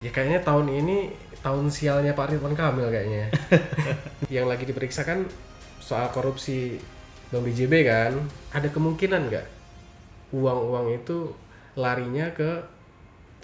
Ya kayaknya tahun ini tahun sialnya Pak Ridwan Kamil kayaknya. Yang lagi diperiksa kan soal korupsi Bank BJB kan. Ada kemungkinan nggak uang-uang itu larinya ke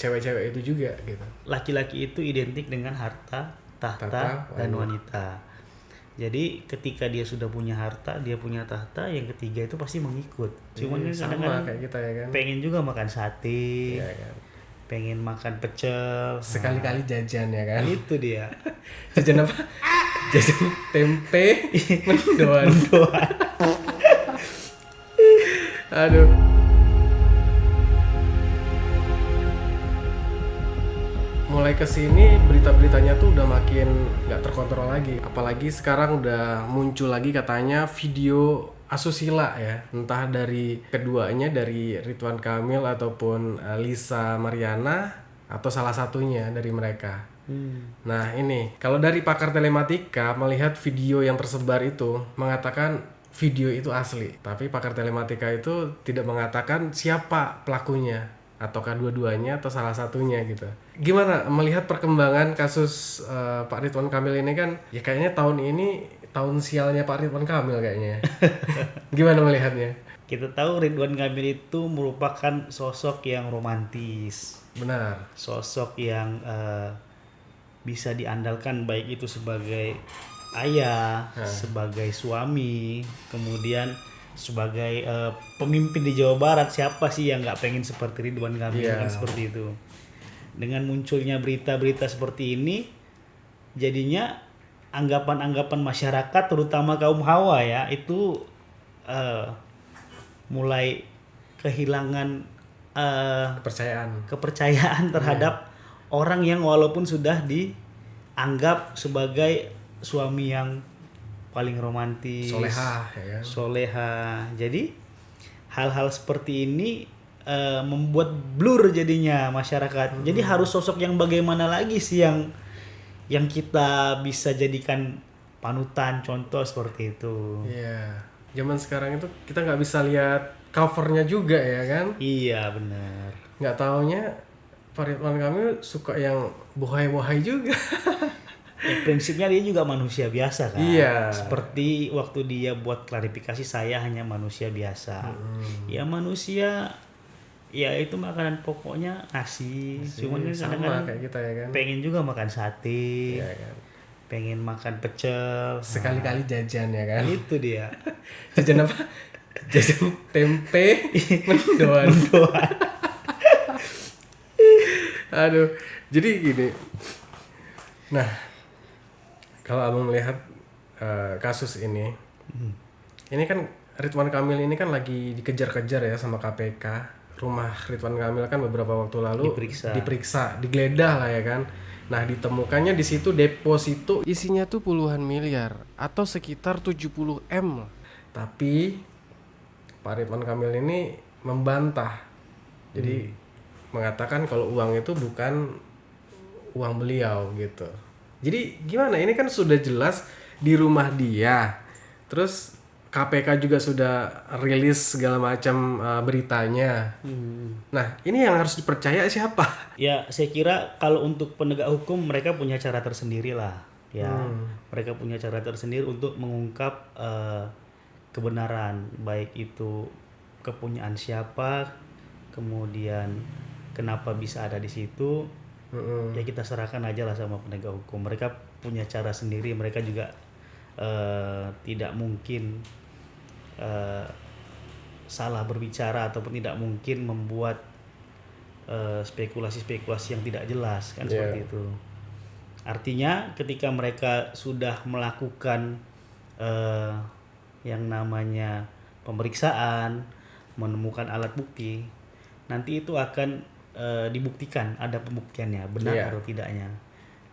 cewek-cewek itu juga gitu. Laki-laki itu identik dengan harta, tahta, dan wanita. Jadi ketika dia sudah punya harta, dia punya tahta, yang ketiga itu pasti mengikut. Cuman kan sama kadang-kadang kayak kita ya kan. pengen juga makan sate, Iya kan. pengen makan pecel. Sekali-kali jajan ya kan. Itu dia. Jajan apa? Jajan tempe mendoan. Aduh. Mulai kesini berita-beritanya tuh udah makin nggak terkontrol lagi. Apalagi sekarang udah muncul lagi katanya video asusila ya. Entah dari keduanya, dari Ridwan Kamil ataupun Lisa Mariana, atau salah satunya dari mereka. Nah ini, kalau dari pakar telematika melihat video yang tersebar itu mengatakan video itu asli. Tapi pakar telematika itu tidak mengatakan siapa pelakunya, ataukah dua-duanya atau salah satunya gitu. Gimana melihat perkembangan kasus Pak Ridwan Kamil ini kan? Ya kayaknya tahun ini tahun sialnya Pak Ridwan Kamil kayaknya. Gimana melihatnya? Kita tahu Ridwan Kamil itu merupakan sosok yang romantis. Benar. Sosok yang bisa diandalkan, baik itu sebagai ayah, sebagai suami, kemudian sebagai pemimpin di Jawa Barat. Siapa sih yang nggak pengen seperti Ridwan Kamil kan seperti itu. Dengan munculnya berita-berita seperti ini, jadinya anggapan-anggapan masyarakat, terutama kaum hawa ya, itu mulai kehilangan kepercayaan terhadap orang yang walaupun sudah dianggap sebagai suami yang paling romantis, Solehah ya kan? Solehah. Jadi hal-hal seperti ini membuat blur jadinya masyarakat. Jadi harus sosok yang bagaimana lagi sih yang kita bisa jadikan panutan, contoh seperti itu. Iya. Zaman sekarang itu kita nggak bisa lihat covernya juga ya kan? Iya benar. Nggak taunya Pak Ridwan Kamil suka yang bohai-bohai juga. Ya, prinsipnya dia juga manusia biasa kan. Iya. Seperti waktu dia buat klarifikasi, saya hanya manusia biasa. Ya manusia, ya itu makanan pokoknya nasi. Cuman kan sama kadang-kadang kayak kita ya kan. pengen juga makan sate, Iya kan. pengen makan pecel. Sekali-kali jajan ya kan. Itu dia. Jajan apa? Jajan tempe mendoan. Aduh. Jadi gini. Nah, kalau abang melihat kasus ini kan Ridwan Kamil ini kan lagi dikejar-kejar ya sama KPK. Rumah Ridwan Kamil kan beberapa waktu lalu diperiksa, digeledah lah ya kan. Nah, ditemukannya di situ deposito isinya tuh puluhan miliar atau sekitar 70 M. Tapi Pak Ridwan Kamil ini membantah. Jadi mengatakan kalau uang itu bukan uang beliau gitu. Jadi gimana? Ini kan sudah jelas di rumah dia. Terus KPK juga sudah rilis segala macam beritanya. Nah, ini yang harus dipercaya siapa? Ya, saya kira kalau untuk penegak hukum mereka punya cara tersendiri lah. Ya, mereka punya cara tersendiri untuk mengungkap kebenaran, baik itu kepunyaan siapa, kemudian kenapa bisa ada di situ. Ya kita serahkan aja lah sama penegak hukum. Mereka punya cara sendiri. Mereka juga tidak mungkin salah berbicara ataupun tidak mungkin membuat spekulasi-spekulasi yang tidak jelas kan seperti itu. Artinya ketika mereka sudah melakukan yang namanya pemeriksaan, menemukan alat bukti, nanti itu akan dibuktikan, ada pembuktiannya benar atau tidaknya.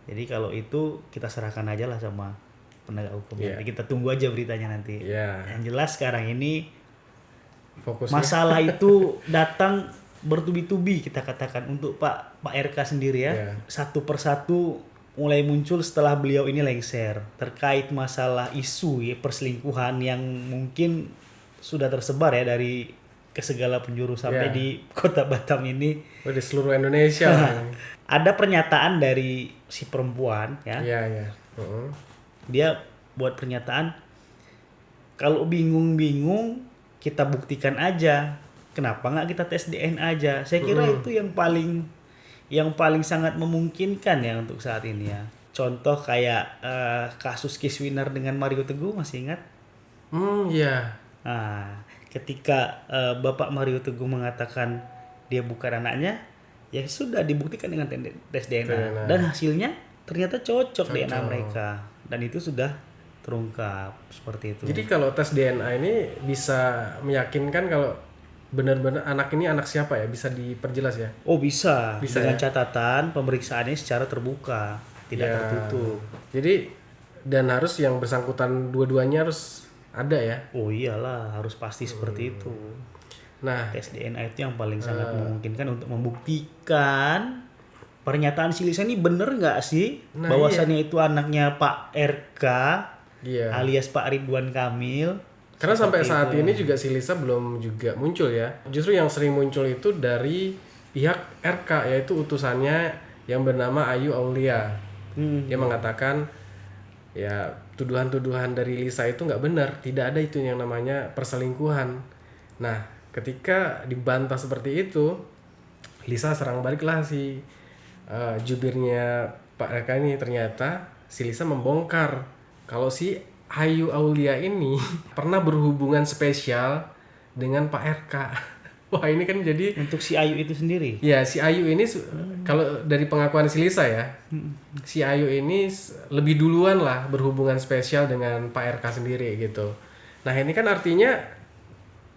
Jadi kalau itu kita serahkan aja lah sama penegak hukum. Nanti kita tunggu aja beritanya nanti. Yang jelas sekarang ini fokusnya, masalah itu datang bertubi-tubi, kita katakan untuk Pak RK sendiri ya. Satu persatu mulai muncul setelah beliau ini lengser terkait masalah isu ya, perselingkuhan yang mungkin sudah tersebar ya dari ke segala penjuru sampai di kota Batam ini. Di seluruh Indonesia. ada pernyataan dari si perempuan ya. Iya, iya. Heeh. Dia buat pernyataan, kalau bingung-bingung kita buktikan aja. Kenapa nggak kita tes DNA aja? Saya kira itu yang paling sangat memungkinkan ya untuk saat ini ya. Contoh kayak kasus case winner dengan Mario Teguh, masih ingat? Iya. Nah, ketika Bapak Mario Teguh mengatakan dia bukan anaknya, ya sudah dibuktikan dengan tes DNA. Dan hasilnya ternyata cocok DNA mereka. Dan itu sudah terungkap seperti itu. Jadi kalau tes DNA ini bisa meyakinkan kalau benar-benar anak ini anak siapa ya? Bisa diperjelas ya? Oh bisa dengan ya? catatan pemeriksaannya secara terbuka, tidak Ya. tertutup. Jadi dan harus yang bersangkutan dua-duanya harus ada ya? Oh iyalah, harus pasti seperti itu. Nah, Tes DNA itu yang paling sangat memungkinkan untuk membuktikan pernyataan si Lisa ini bener nggak sih bahwasannya itu anaknya Pak RK iya. alias Pak Ridwan Kamil. Karena sampai saat ini juga si Lisa belum juga muncul ya. Justru yang sering muncul itu dari pihak RK, yaitu utusannya yang bernama Ayu Aulia. Dia mengatakan ya tuduhan-tuduhan dari Lisa itu nggak benar, tidak ada itu yang namanya perselingkuhan. Nah, ketika dibantah seperti itu, Lisa serang baliklah si jubirnya Pak RK ini. Ternyata si Lisa membongkar kalau si Ayu Aulia ini pernah berhubungan spesial dengan Pak RK. Wah, ini kan jadi Untuk si Ayu itu sendiri. ya si Ayu ini kalau dari pengakuan si Lisa ya, si Ayu ini lebih duluan lah berhubungan spesial dengan Pak RK sendiri gitu. Nah, ini kan artinya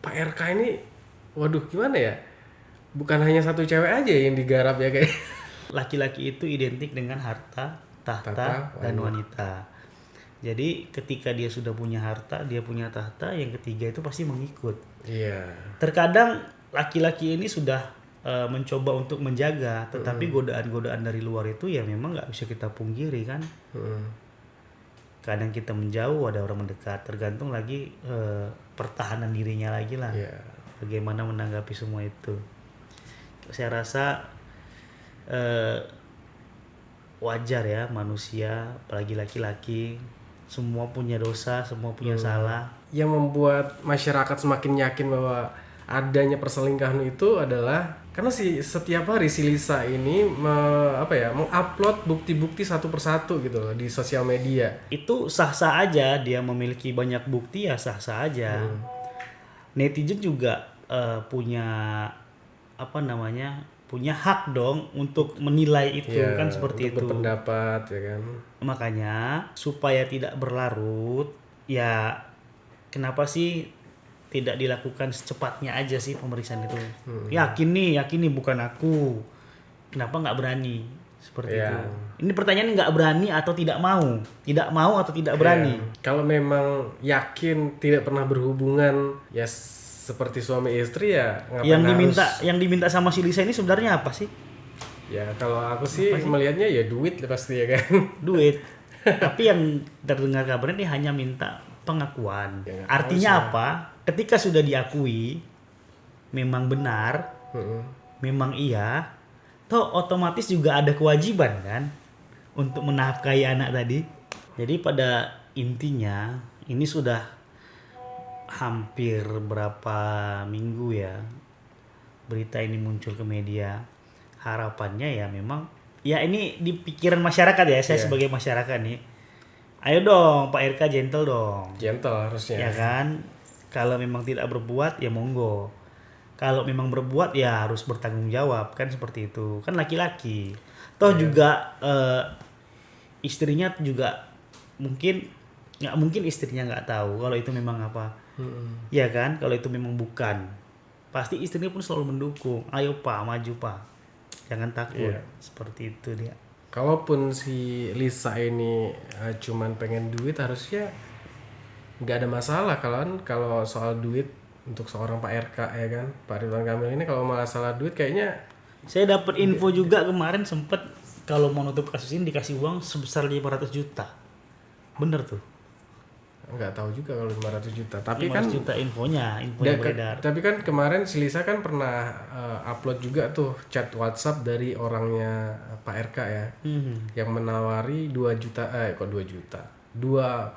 Pak RK ini, waduh gimana ya? Bukan hanya satu cewek aja yang digarap ya kayak. Laki-laki itu identik dengan harta, tahta, dan wanita. Jadi ketika dia sudah punya harta, dia punya tahta, yang ketiga itu pasti mengikut. Iya. Terkadang laki-laki ini sudah mencoba untuk menjaga, tetapi godaan-godaan dari luar itu ya memang nggak bisa kita pungkiri kan. Kadang kita menjauh, ada orang mendekat, tergantung lagi pertahanan dirinya lagi lah. Iya. Bagaimana menanggapi semua itu. Saya rasa wajar ya manusia, apalagi laki-laki, semua punya dosa, semua punya salah. Yang membuat masyarakat semakin yakin bahwa adanya perselingkuhan itu adalah karena setiap hari si Lisa ini mengupload bukti-bukti satu persatu gitu loh di sosial media. Itu sah-sah aja, dia memiliki banyak bukti ya sah-sah aja. Netizen juga punya punya hak dong untuk menilai itu Ya, kan seperti untuk itu. berpendapat ya kan. Makanya supaya tidak berlarut, ya kenapa sih tidak dilakukan secepatnya aja sih pemeriksaan itu? Yakin nih bukan aku. Kenapa nggak berani? Seperti itu. Ini pertanyaan nggak berani atau tidak mau? Tidak mau atau tidak berani? Kalau memang yakin tidak pernah berhubungan ya seperti suami istri ya ngapain Yang diminta sama si Lisa ini sebenarnya apa sih? Ya kalau aku sih melihatnya ya duit pasti ya kan. Duit. Tapi yang terdengar kabarnya dia hanya minta pengakuan. Ya, artinya apa? Ketika sudah diakui memang benar, memang iya, toh otomatis juga ada kewajiban kan untuk menafkahi anak tadi. Jadi pada intinya ini sudah hampir berapa minggu ya berita ini muncul ke media. Harapannya ya memang ya ini di pikiran masyarakat ya, saya sebagai masyarakat nih, ayo dong Pak RK gentle dong. Gentle harusnya. Ya kan, kalau memang tidak berbuat ya monggo, kalau memang berbuat ya harus bertanggung jawab kan seperti itu. Kan laki-laki toh juga istrinya juga mungkin nggak mungkin istrinya nggak tahu kalau itu memang apa. Ya kan, kalau itu memang bukan, pasti istrinya pun selalu mendukung. Ayo Pak, maju Pak, jangan takut. Seperti itu dia. Kalaupun si Lisa ini cuman pengen duit, harusnya nggak ada masalah kalau soal duit untuk seorang Pak RK ya kan, Pak Ridwan Kamil ini kalau masalah duit kayaknya. Saya dapat info juga kemarin sempet kalau mau nutup kasus ini dikasih uang sebesar 500 juta. Bener tuh. nggak tahu juga kalau 500 juta. Tapi 500 kan juta infonya beredar. tapi kan kemarin si Lisa kan pernah upload juga tuh chat WhatsApp dari orangnya Pak RK ya, yang menawari 2 juta, kok 2 juta, 2,5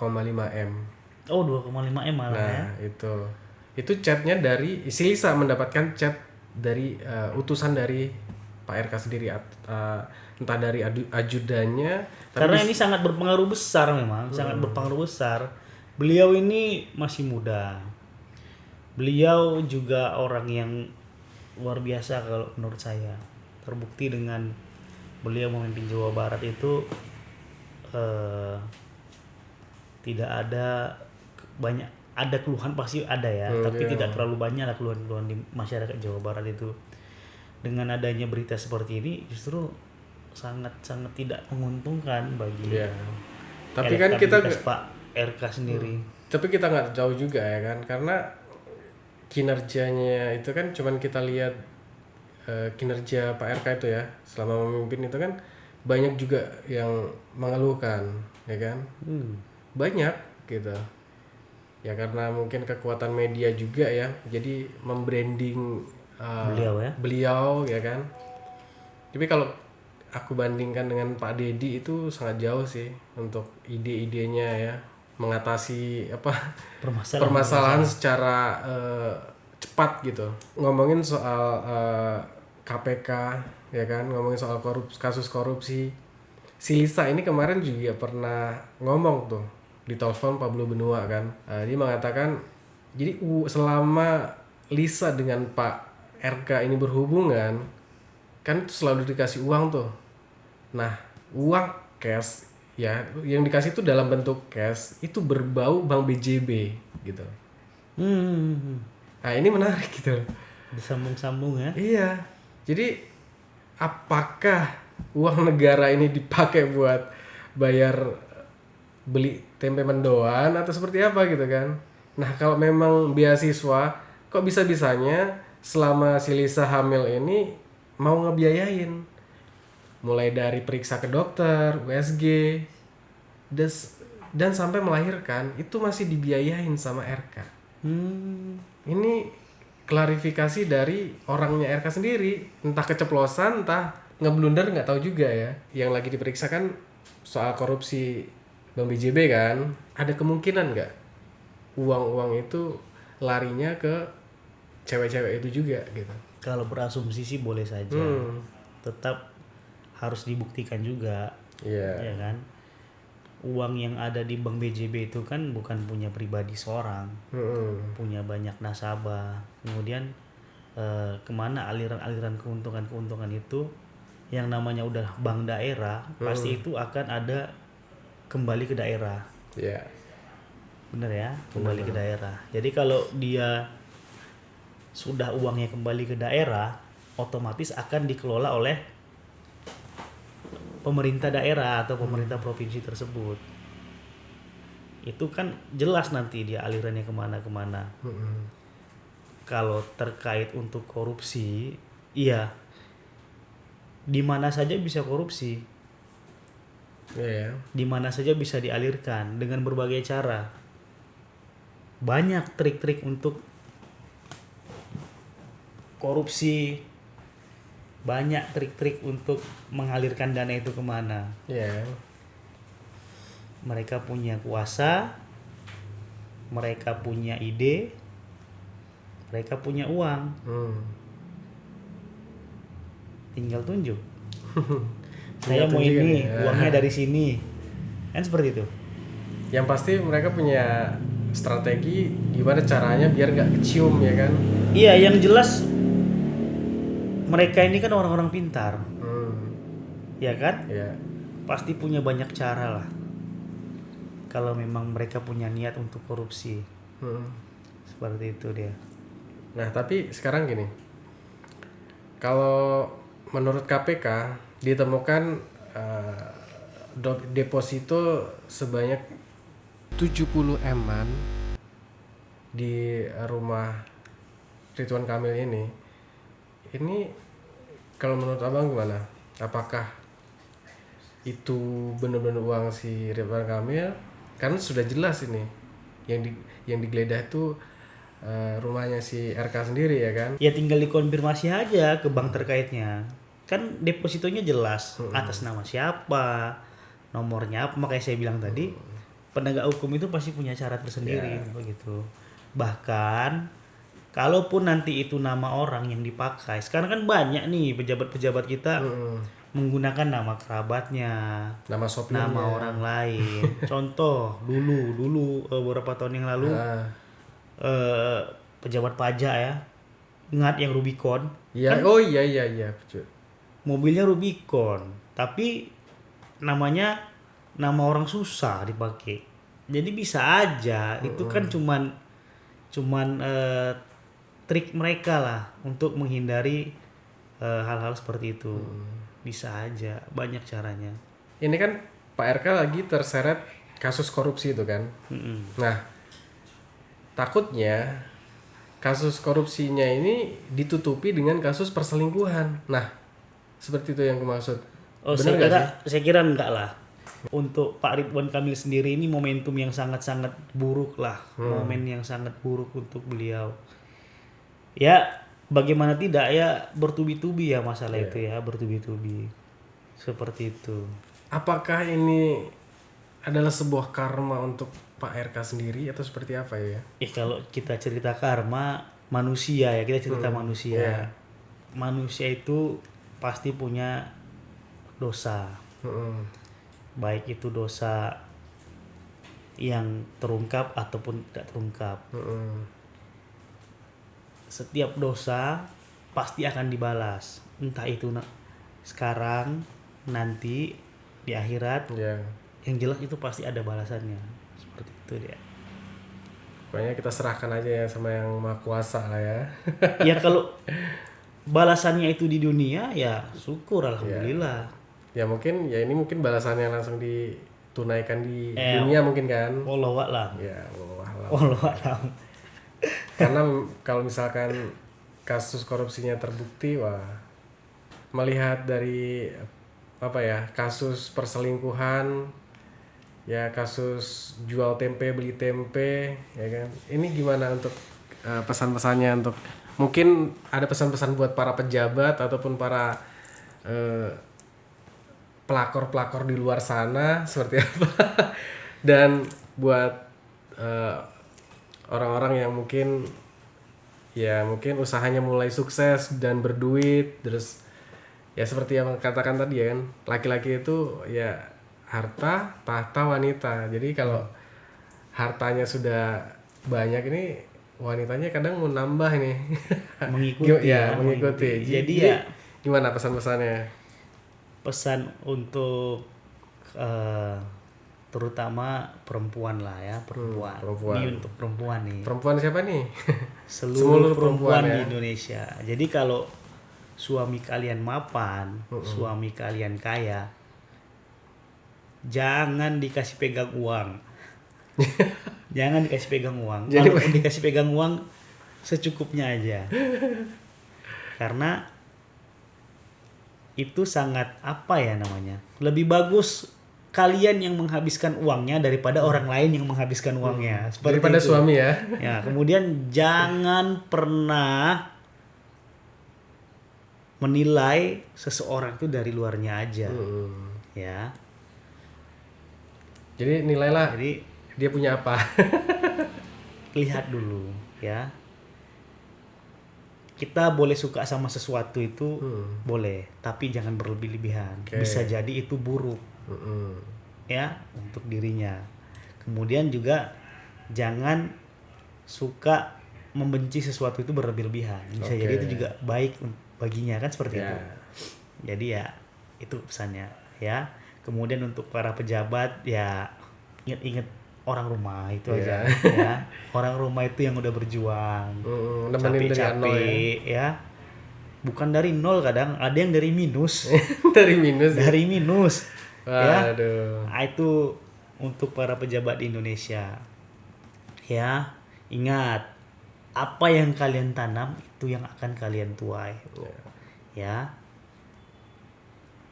M. Oh 2,5 M malah ya. Nah itu chatnya dari si Lisa, mendapatkan chat dari utusan dari Pak RK sendiri, entah dari ajudannya. Karena ini sangat berpengaruh besar memang, sangat berpengaruh besar. Beliau ini masih muda. Beliau juga orang yang luar biasa kalau menurut saya. Terbukti dengan beliau memimpin Jawa Barat itu tidak ada ada keluhan, pasti ada ya, tapi tidak terlalu banyak lah keluhan-keluhan di masyarakat Jawa Barat itu. Dengan adanya berita seperti ini justru sangat-sangat tidak menguntungkan bagi tapi kan kita Pak RK sendiri. Tapi kita nggak jauh juga ya kan, karena kinerjanya itu kan cuman kita lihat kinerja Pak RK itu ya selama memimpin itu kan banyak juga yang mengeluhkan ya kan, banyak gitu ya, karena mungkin kekuatan media juga ya, jadi membranding beliau ya kan. Tapi kalau aku bandingkan dengan Pak Dedi itu sangat jauh sih untuk ide-idenya ya, mengatasi permasalahan secara cepat gitu. Ngomongin soal KPK ya kan, ngomongin soal kasus korupsi. Si Lisa ini kemarin juga pernah ngomong tuh di telepon Pablo Benua kan. Dia mengatakan jadi selama Lisa dengan Pak RK ini berhubungan kan itu selalu dikasih uang tuh. Nah, uang cash ya yang dikasih itu dalam bentuk cash itu berbau Bank BJB gitu. Nah, ini menarik gitu. Disambung-sambung ya. Iya. Jadi apakah uang negara ini dipakai buat bayar beli tempe mendoan atau seperti apa gitu kan? Nah, kalau memang beasiswa, kok bisa-bisanya selama si Lisa hamil ini mau ngebiayain, mulai dari periksa ke dokter, USG, dan sampai melahirkan itu masih dibiayain sama RK. Ini klarifikasi dari orangnya RK sendiri, entah keceplosan, entah ngeblunder, nggak tahu juga ya. Yang lagi diperiksa kan soal korupsi Bank BJB kan, ada kemungkinan nggak uang-uang itu larinya ke cewek-cewek itu juga gitu. Kalau berasumsi sih boleh saja. Tetap harus dibuktikan juga. Ya kan? Uang yang ada di Bank BJB itu kan bukan punya pribadi seorang. Punya banyak nasabah. Kemudian kemana aliran-aliran keuntungan itu, yang namanya udah bank daerah, pasti itu akan ada kembali ke daerah. Bener ya? Kembali ke daerah. Jadi kalau dia sudah uangnya kembali ke daerah, otomatis akan dikelola oleh pemerintah daerah atau pemerintah provinsi tersebut. Itu kan jelas nanti dia alirannya kemana-kemana. Kalau terkait untuk korupsi, iya, di mana saja bisa korupsi, di mana saja bisa dialirkan dengan berbagai cara. Banyak trik-trik untuk korupsi, banyak trik-trik untuk mengalirkan dana itu kemana. Mereka punya kuasa, mereka punya ide, mereka punya uang. Tinggal tunjuk. Saya mau ini, uangnya dari sini. Kan seperti itu. Yang pasti mereka punya strategi gimana caranya biar nggak kecium ya kan. Iya, yang jelas mereka ini kan orang-orang pintar. Ya kan? Pasti punya banyak cara lah. Kalau memang mereka punya niat untuk korupsi. Seperti itu dia. Nah, tapi sekarang gini. Kalau menurut KPK ditemukan deposito sebanyak 70 M-an di rumah Ridwan Kamil ini. Ini kalau menurut Abang gimana? Apakah itu benar-benar uang si Ridwan Kamil? Karena sudah jelas ini yang digeledah tuh rumahnya si RK sendiri ya kan. Ya tinggal dikonfirmasi aja ke bank terkaitnya. Kan depositonya jelas atas nama siapa, nomornya apa. Makanya saya bilang tadi penegak hukum itu pasti punya syarat tersendiri begitu. Bahkan kalaupun nanti itu nama orang yang dipakai, sekarang kan banyak nih pejabat-pejabat kita menggunakan nama kerabatnya, Nama sopirnya. nama orang lain. Contoh dulu beberapa tahun yang lalu pejabat pajak ya, ingat yang Rubicon? Iya, Kan oh iya. mobilnya Rubicon, tapi namanya nama orang susah dipakai. Jadi bisa aja itu kan cuman trik mereka lah untuk menghindari hal-hal seperti itu. Bisa aja, banyak caranya. Ini kan Pak RK lagi terseret kasus korupsi itu kan. Nah, takutnya kasus korupsinya ini ditutupi dengan kasus perselingkuhan. Nah, seperti itu yang aku maksud. Oh, Bener nggak sih? saya kira enggak lah. Untuk Pak Ridwan Kamil sendiri ini momentum yang sangat-sangat buruk lah. Momen yang sangat buruk untuk beliau. Ya, bagaimana tidak ya, bertubi-tubi ya masalah itu ya, bertubi-tubi. Seperti itu. Apakah ini adalah sebuah karma untuk Pak RK sendiri atau seperti apa ya? Kalau kita cerita karma manusia ya, kita cerita manusia. Manusia itu pasti punya dosa. Baik itu dosa yang terungkap ataupun tidak terungkap. Setiap dosa pasti akan dibalas. Entah itu sekarang, nanti, di akhirat. Yang jelas itu pasti ada balasannya. Seperti itu dia. Pokoknya kita serahkan aja ya sama yang Maha Kuasa lah ya. Ya kalau balasannya itu di dunia ya syukur alhamdulillah. Ya mungkin ya ini mungkin balasannya langsung ditunaikan di dunia mungkin kan. Wallahu a'lam. Ya, wallahualam. Wallahu a'lam. Karena kalau misalkan kasus korupsinya terbukti, wah, melihat dari apa ya, kasus perselingkuhan, ya kasus jual tempe beli tempe, ya kan. Ini gimana untuk pesan-pesannya untuk mungkin ada pesan-pesan buat para pejabat ataupun para pelakor-pelakor di luar sana seperti apa? Dan buat orang-orang yang mungkin usahanya mulai sukses dan berduit, terus ya seperti yang katakan tadi ya kan, laki-laki itu ya harta, tahta, wanita. Jadi kalau hartanya sudah banyak ini, wanitanya kadang mau nambah nih. Mengikuti. Jadi ya gimana pesan-pesannya? Pesan untuk terutama perempuan lah ya, perempuan. Ini untuk perempuan nih. Perempuan siapa nih? Seluruh perempuan di Indonesia. Jadi kalau suami kalian mapan, suami kalian kaya, jangan dikasih pegang uang. Jangan dikasih pegang uang. Walaupun dikasih pegang uang secukupnya aja. Karena itu sangat apa ya namanya? Lebih bagus kalian yang menghabiskan uangnya daripada orang lain yang menghabiskan uangnya. Seperti daripada itu. Suami ya. Ya, kemudian jangan pernah menilai seseorang itu dari luarnya aja. Ya. Jadi nilailah. Jadi dia punya apa? Lihat dulu, ya. Kita boleh suka sama sesuatu itu boleh, tapi jangan berlebih-lebihan. Bisa jadi itu buruk. Ya, untuk dirinya. Kemudian juga jangan suka membenci sesuatu itu berlebih-lebihan. Bisa jadi itu juga baik baginya kan seperti itu. Jadi ya itu pesannya ya. Kemudian untuk para pejabat ya ingat-ingat orang rumah itu aja ya. Orang rumah itu yang udah berjuang. Capek-capek ya. Bukan dari nol, kadang ada yang dari minus. Dari minus. Ya. Nah, itu untuk para pejabat di Indonesia. Ya, ingat apa yang kalian tanam itu yang akan kalian tuai. Ya.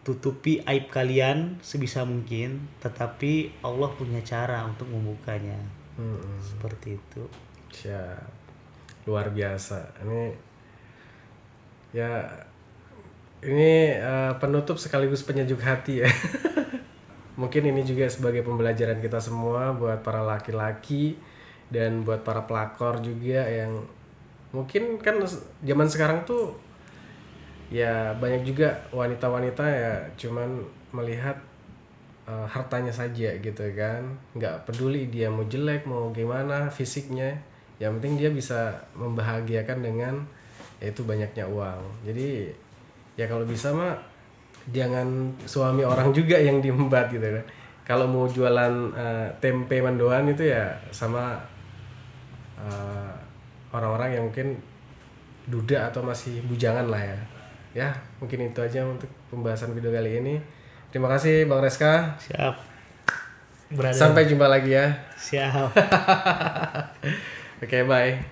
Tutupi aib kalian sebisa mungkin, tetapi Allah punya cara untuk membukanya. Seperti itu. Siap. Luar biasa. Ini penutup sekaligus penyejuk hati ya. Mungkin ini juga sebagai pembelajaran kita semua buat para laki-laki dan buat para pelakor juga yang mungkin kan zaman sekarang tuh ya banyak juga wanita-wanita ya cuman melihat hartanya saja gitu kan, nggak peduli dia mau jelek mau gimana fisiknya, yang penting dia bisa membahagiakan dengan yaitu banyaknya uang. Jadi ya kalau bisa mah jangan suami orang juga yang diembat gitu kan. Kalau mau jualan tempe mendoan itu ya sama orang-orang yang mungkin duda atau masih bujangan lah ya. Ya mungkin itu aja untuk pembahasan video kali ini. Terima kasih Bang Reska. Siap. Brother. Sampai jumpa lagi ya. Siap. Oke, bye.